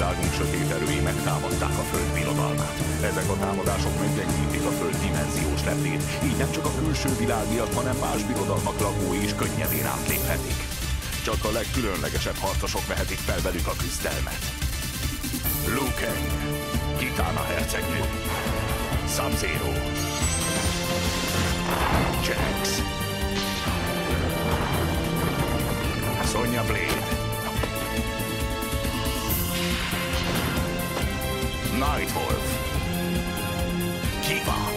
világunk sötét erői megtámadták a Föld birodalmát. Ezek a támadások meggyenyítik a Föld dimenziós leplét, így nem csak a külső világiak, hanem más birodalmak lakói is könnyedén átléphetik. Csak a legkülönlegesebb harcosok vehetik fel velük a küzdelmet. Liu Kang, Kitana hercegnő, Sub-Zero, Jax, Sonya Blade, Nightwolf, Kiva,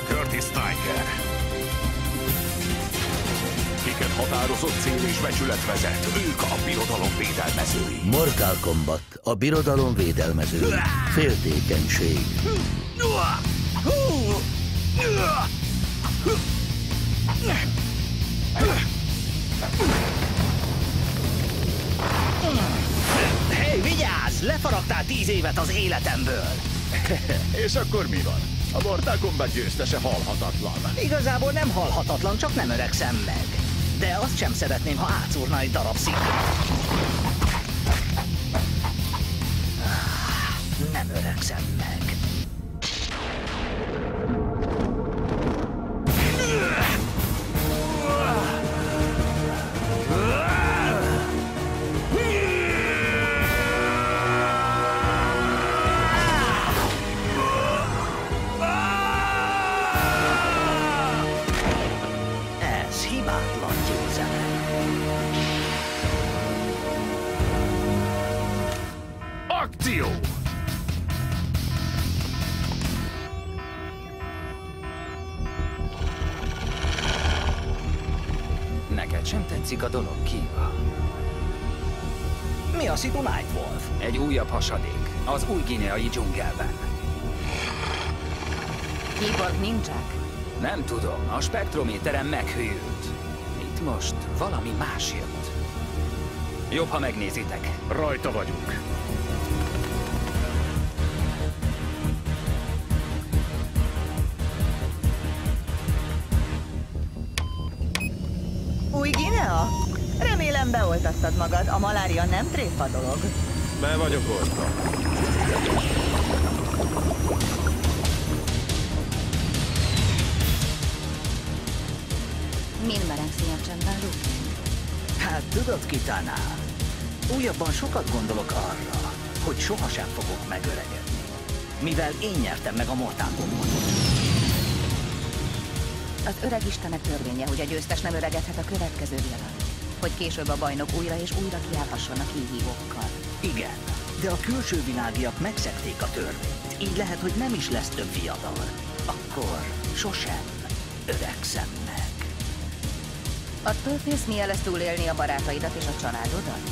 Curtis Stryker. Kiket határozott cél és becsület vezet, ők a birodalom védelmezői. Mortal Kombat, a birodalom védelmezői. Féltékenység. Hey, vigyázz! Lefaragtál 10 évet az életemből! És akkor mi van? A Mortal Kombat győztese halhatatlan. Igazából nem halhatatlan, csak nem öregszem meg. De azt sem szeretném, ha átszúrna egy darab szikra. Nem öregszem meg. Ez hibátlan győzelem. Akció! Neked sem tetszik a dolog, Kiva? Mi a szitu, Nightwolf? Egy újabb hasadék, az új guineai dzsungelben. Kiborg nincsák? Nem tudom, a spektrométerem meghűlt. Itt most valami más jött. Jobb, ha megnézitek. Rajta vagyunk. Új Guinea? Remélem beoltattad magad, a malária nem tréfa dolog. Be vagyok oltva. Mind merengsz ilyen csendben, Liu Kang? Hát tudod, Kitana, újabban sokat gondolok arra, hogy sohasem fogok megöregedni. Mivel én nyertem meg a Mortal Kombatot. Az öreg istenek törvénye, hogy a győztes nem öregedhet a következő világ. Hogy később a bajnok újra és újra kiállhasson a kihívókkal. Igen, de a külső világiak megszegték a törvényt. Így lehet, hogy nem is lesz több fiatal. Akkor sosem öregszem meg. Attól félsz, milyen lesz túlélni a barátaidat és a családodat?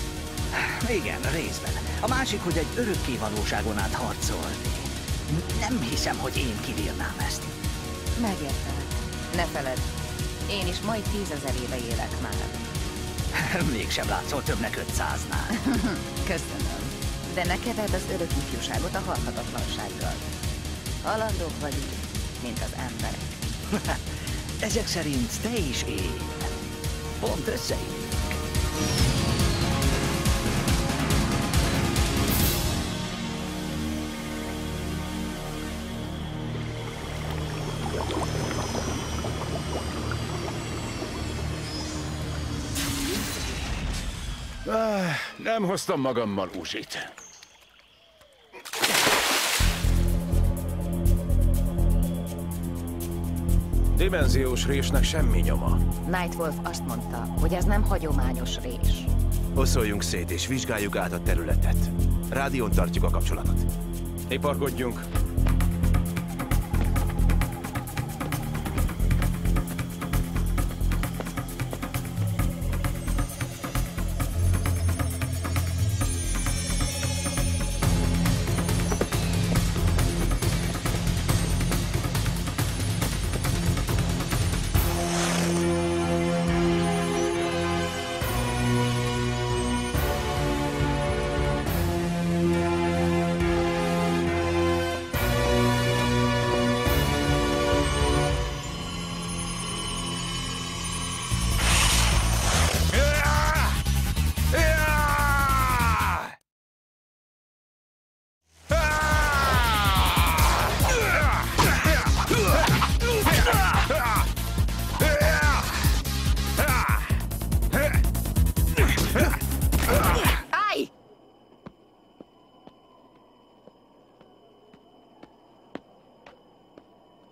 Igen, részben. A másik, hogy egy örökké valóságon át harcolni. Nem hiszem, hogy én kibírnám ezt. Megértelek. Ne feledd, én is majd 10 000 éve élek már. Mégsem látszol többnek 500-nál. Köszönöm. De ne keverd az örök ifjúságot a halhatatlansággal. Halandók vagyunk, mint az emberek. Ezek szerint te is én. Pont összeillünk. Nem hoztam magammal Uzsit. Dimenziós résnek semmi nyoma. Nightwolf azt mondta, hogy ez nem hagyományos rés. Oszoljunk szét és vizsgáljuk át a területet. Rádión tartjuk a kapcsolatot. Iparkodjunk.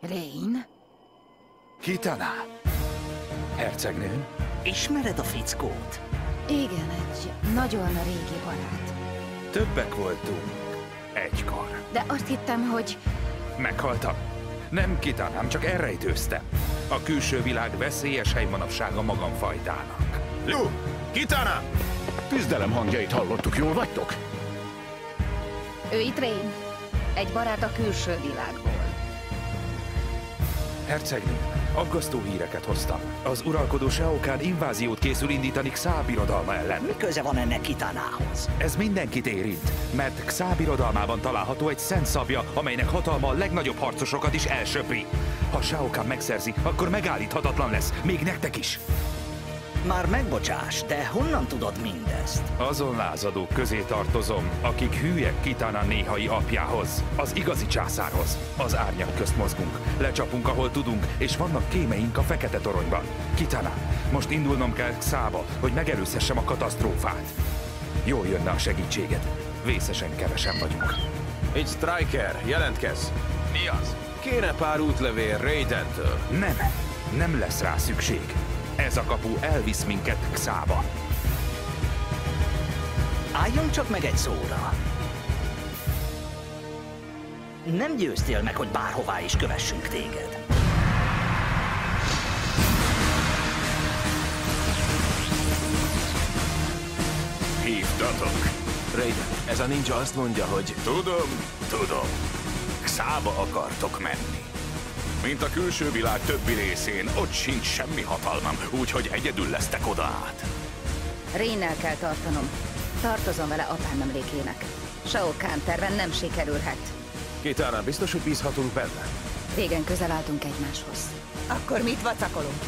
Rain? Kitana! Hercegnő? Ismered a fickót? Igen, egy nagyon régi barát. Többek voltunk egykor. De azt hittem, hogy... Meghaltam. Nem Kitanám, csak elrejtőztem. A külső világ veszélyes hely manapság a magam fajtának. Jó! Kitana! Küzdelem hangjait hallottuk, jól vagytok? Ő itt Rain. Egy barát a külső világból. Hercegnő, aggasztó híreket hoztam. Az uralkodó Shao Kahn inváziót készül indítani Xa birodalma ellen. Mi köze van ennek Kitanához? Ez mindenkit érint, mert Xa birodalmában található egy szent szabja, amelynek hatalma a legnagyobb harcosokat is elsöpri. Ha Shao Kahn megszerzi, akkor megállíthatatlan lesz, még nektek is. Már megbocsáss, de honnan tudod mindezt? Azon lázadók közé tartozom, akik hülyek Kitana néhai apjához, az igazi császárhoz. Az árnyak közt mozgunk, lecsapunk, ahol tudunk, és vannak kémeink a fekete toronyban. Kitana, most indulnom kell Xa-ba, hogy megelőzhessem a katasztrófát. Jól jönne a segítséged. Vészesen kevesen vagyunk. Itt Striker, jelentkezz! Mi az? Kéne pár útlevél Raidentől. Nem lesz rá szükség. Ez a kapu elvisz minket Xa-ba. Álljon csak meg egy szóra. Nem győztél meg, hogy bárhová is kövessünk téged. Hívtatok. Raiden, ez a ninja azt mondja, hogy... Tudom. Xa-ba akartok menni. Mint a külső világ többi részén, ott sincs semmi hatalmam, úgyhogy egyedül lesztek oda át. Rainnel kell tartanom. Tartozom vele apám emlékének. Shao Kahn terven nem sikerülhet. Kitana, biztos, hogy bízhatunk benne? Régen közel álltunk egymáshoz. Akkor mit vacakolunk?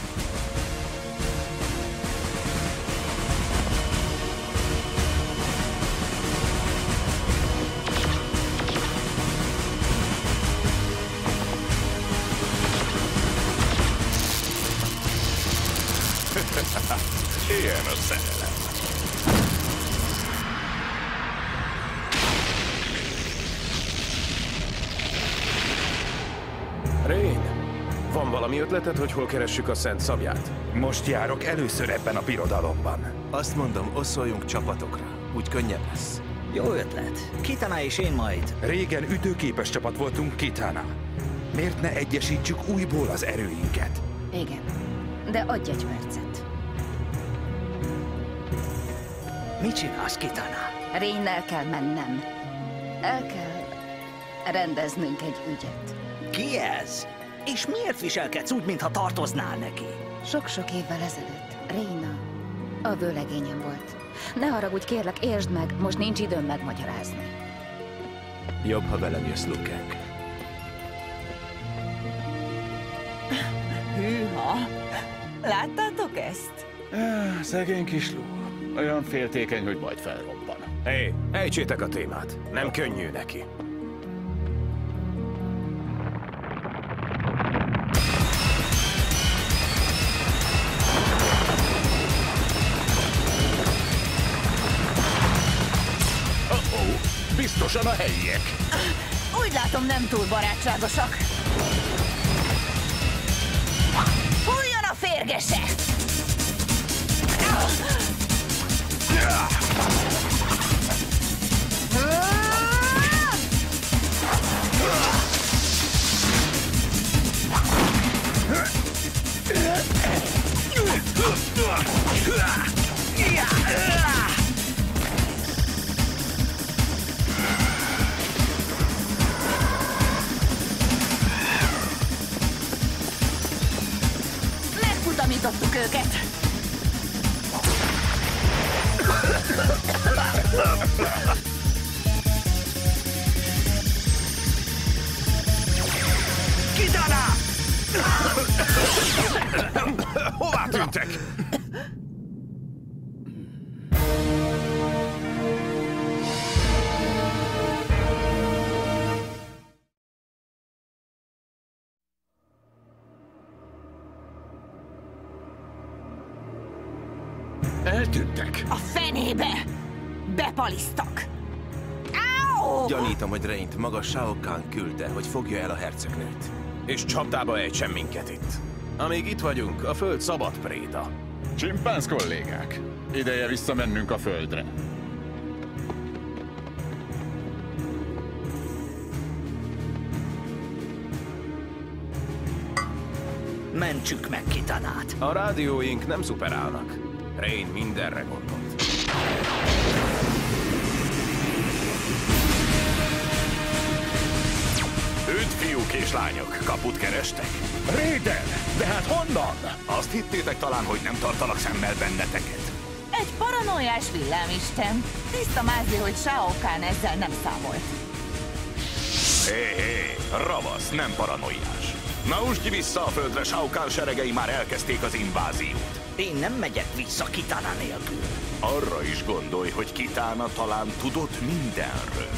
Ilyen a szerelem. Rain, van valami ötleted, hogy hol keressük a szent szabját? Most járok először ebben a birodalomban. Azt mondom, osszoljunk csapatokra. Úgy könnyebb lesz. Jó ötlet. Kitana és én majd. Régen ütőképes csapat voltunk, Kitana. Miért ne egyesítsük újból az erőinket? Igen, de adj egy percet. Mit csinálsz, Kitana? Rainnel kell mennem. El kell rendeznünk egy ügyet. Ki ez? És miért viselkedsz úgy, mintha tartoznál neki? Sok-sok évvel ezelőtt Raina a vőlegényem volt. Ne haragudj, kérlek, értsd meg, most nincs időm megmagyarázni. Jobb, ha velem jössz, Liu Kang. Hűha! Láttátok ezt? Szegény kis Lu. Olyan féltékeny, hogy majd felrobban. Hé, ejtsétek a témát. Nem könnyű neki. Biztosan a helyiek. Úgy látom, nem túl barátságosak. Fújjon a férgese! Megfutamítottuk őket! Kitana! Hová tűntek? Eltűntek. A fenébe! Bepalisztak! Áó! Gyanítom, hogy Raint maga Shao Kahn küldte, hogy fogja el a hercegnőt. és csapdába ejtsen minket itt. Amíg itt vagyunk, a föld szabad préda. Csimpánz kollégák, ideje visszamennünk a földre. Mentsük meg Kitanát. A rádióink nem szuperálnak. Rain mindenre gondolt. Üdv, fiúk és lányok, kaput kerestek? Raiden! De hát honnan? Azt hittétek talán, hogy nem tartanak szemmel benneteket? Egy paranoiás villámisten. Tiszta mázi, hogy Shao Kahn ezzel nem számolt. Hé, ravasz, nem paranoiás. Na úgy ki vissza a földre, Shao Kahn seregei már elkezdték az inváziót. Én nem megyek vissza Kitana nélkül. Arra is gondolj, hogy Kitana talán tudott mindenről.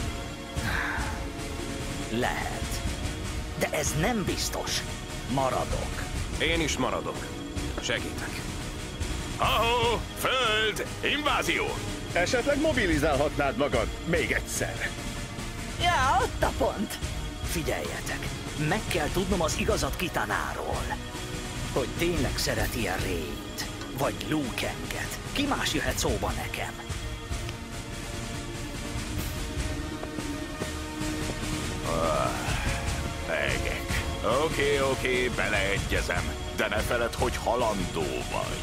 Lehet. De ez nem biztos. Maradok. Én is maradok. Segítek. Ahó, föld, invázió! Esetleg mobilizálhatnád magad még egyszer. Ja, ott a pont. Figyeljetek, meg kell tudnom az igazat Kitanáról. Hogy tényleg szereti-e Rey-t, vagy Liu Kanget. Ki más jöhet szóba nekem? Egek. Oké, beleegyezem, de ne feledd, hogy halandó vagy.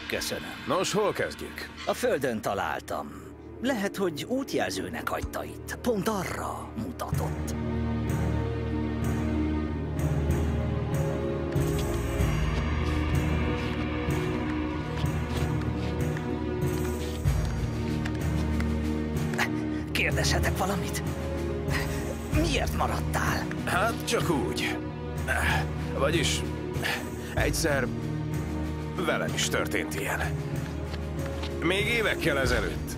Köszönöm. Nos, hol kezdjük? A földön találtam. Lehet, hogy útjelzőnek hagyta itt. Pont arra mutatott. Kérdezhetek valamit? Miért maradtál? Hát csak úgy. Vagyis egyszer velem is történt ilyen. Még évekkel ezelőtt.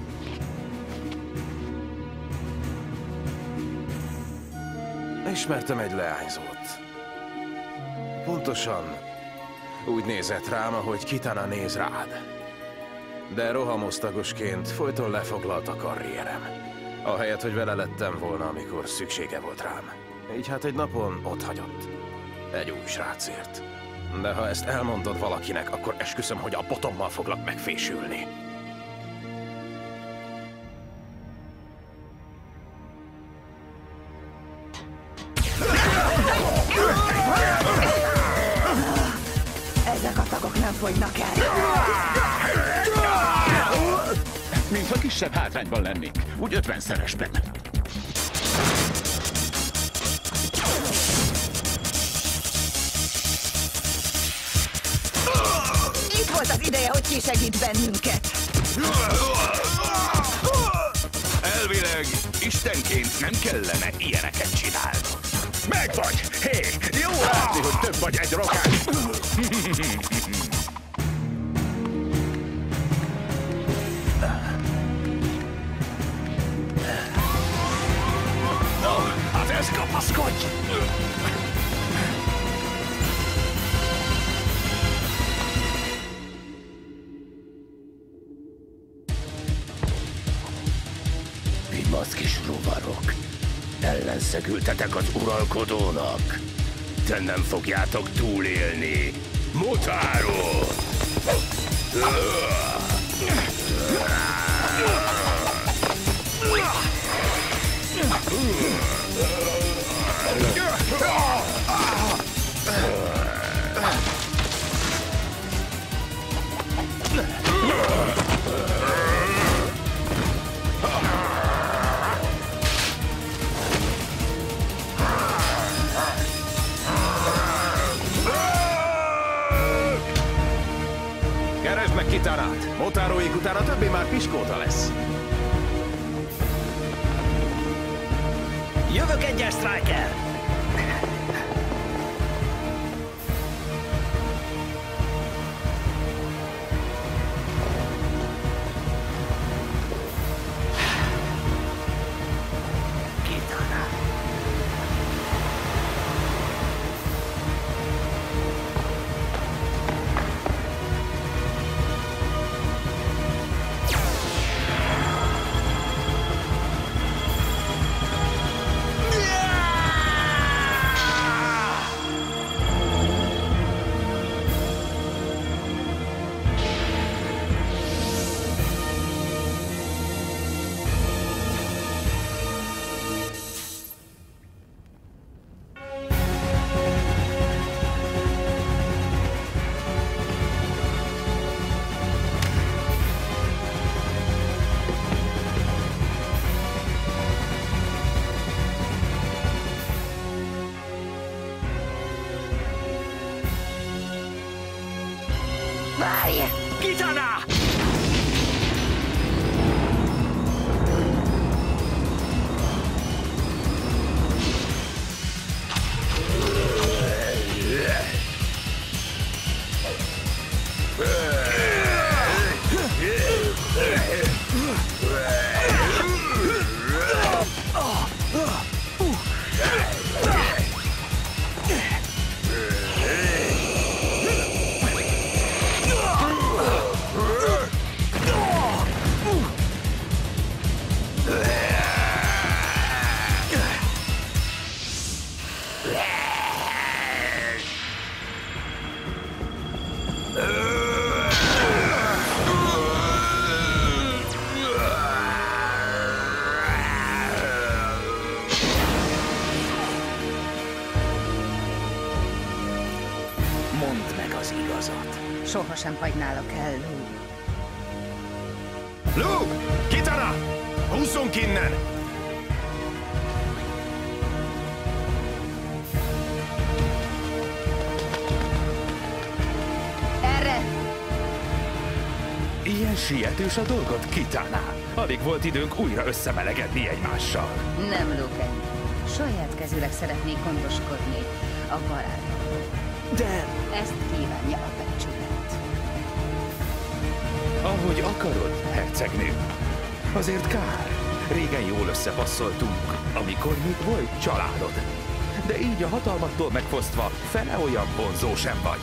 Ismertem egy leányzót. Pontosan úgy nézett rám, ahogy Kitana néz rád. De rohamosztagosként folyton lefoglalt a karrierem. Ahelyett, hogy vele lettem volna, amikor szüksége volt rám. Így hát egy napon ott hagyott. Egy új srácért. De ha ezt elmondod valakinek, akkor esküszöm, hogy a botommal foglak megfésülni. Ezek a tagok nem fogynak el. Mintha kisebb hátrányban lennénk, úgy 50-szeresben. Itt volt az ideje, hogy kisegít bennünket. Elvileg istenként nem kellene ilyeneket csinálni. Megvagy! Hé, jó látni, hogy több vagy egy rokán! Hát ez kapaszkodj! Vimasz kis rovarok, ellenszegültetek az uralkodónak. De nem fogjátok túlélni. Motaro! Keresd meg Kitanát! Motaroik utána többé már piskóta lesz. Jövök egyes, Striker! Kitana. Várj! Kitana! Mondd meg az igazat. Sohasem hagynálak el, Luke. Luke! Kitana! Húzzunk innen! Erre! Ilyen sietős a dolgot, Kitana. Alig volt időnk újra összemelegedni egymással. Nem, Luke. Saját kezűleg szeretnék gondoskodni a barátról. De Ezt kívánja a becsület. Ahogy akarod, hercegnő. Azért kár. Régen jól összepasszoltunk, amikor még volt családod. De így a hatalmattól megfosztva fele olyan vonzó sem vagy.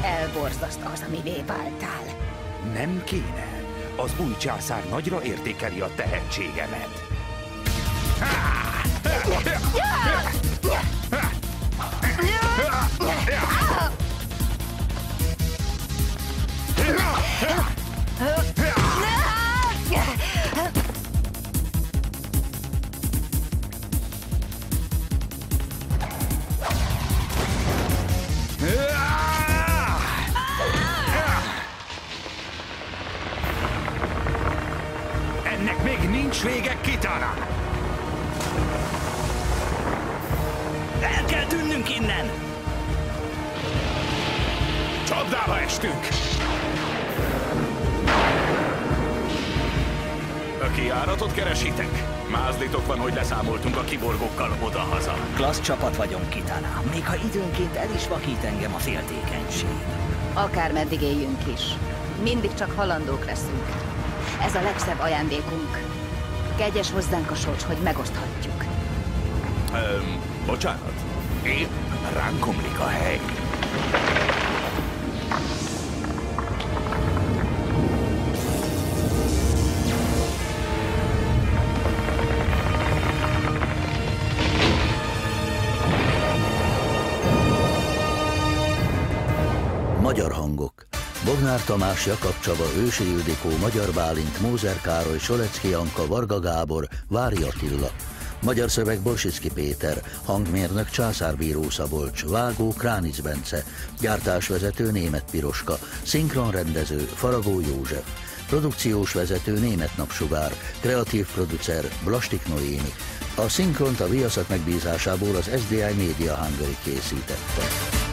Elborzaszt az, amivé váltál. Nem kéne. Az új császár nagyra értékeli a tehetségemet. Ennek még nincs vége, Kitana! el kell tűnnünk innen! Csapdába estünk! A kijáratot keresitek? Mázlitok van, hogy leszámoltunk a kiborgokkal oda-haza. Klassz csapat vagyunk, Kitana. Még ha időnként el is vakít engem a féltékenység. Akármeddig éljünk is. Mindig csak halandók leszünk. Ez a legszebb ajándékunk. Kegyes hozzánk a sors, hogy megoszthatjuk. Bocsánat. Épp ránk omlik a hely. Magyar hangok. Bognár Tamás, Jakab Csaba, Ősi Ildikó, Magyar Bálint, Mózer Károly, Solecki Anka, Varga Gábor, Vári Attila. Magyar szöveg Bolsicki Péter, hangmérnök Császárbíró Szabolcs, vágó Kránic Bence, gyártásvezető Németh Piroska, szinkronrendező Faragó József, produkciós vezető Németh Napsugár, kreatív producer Blastik Noémi. A szinkront a Viaszat megbízásából az SDI Media Hungary készítette.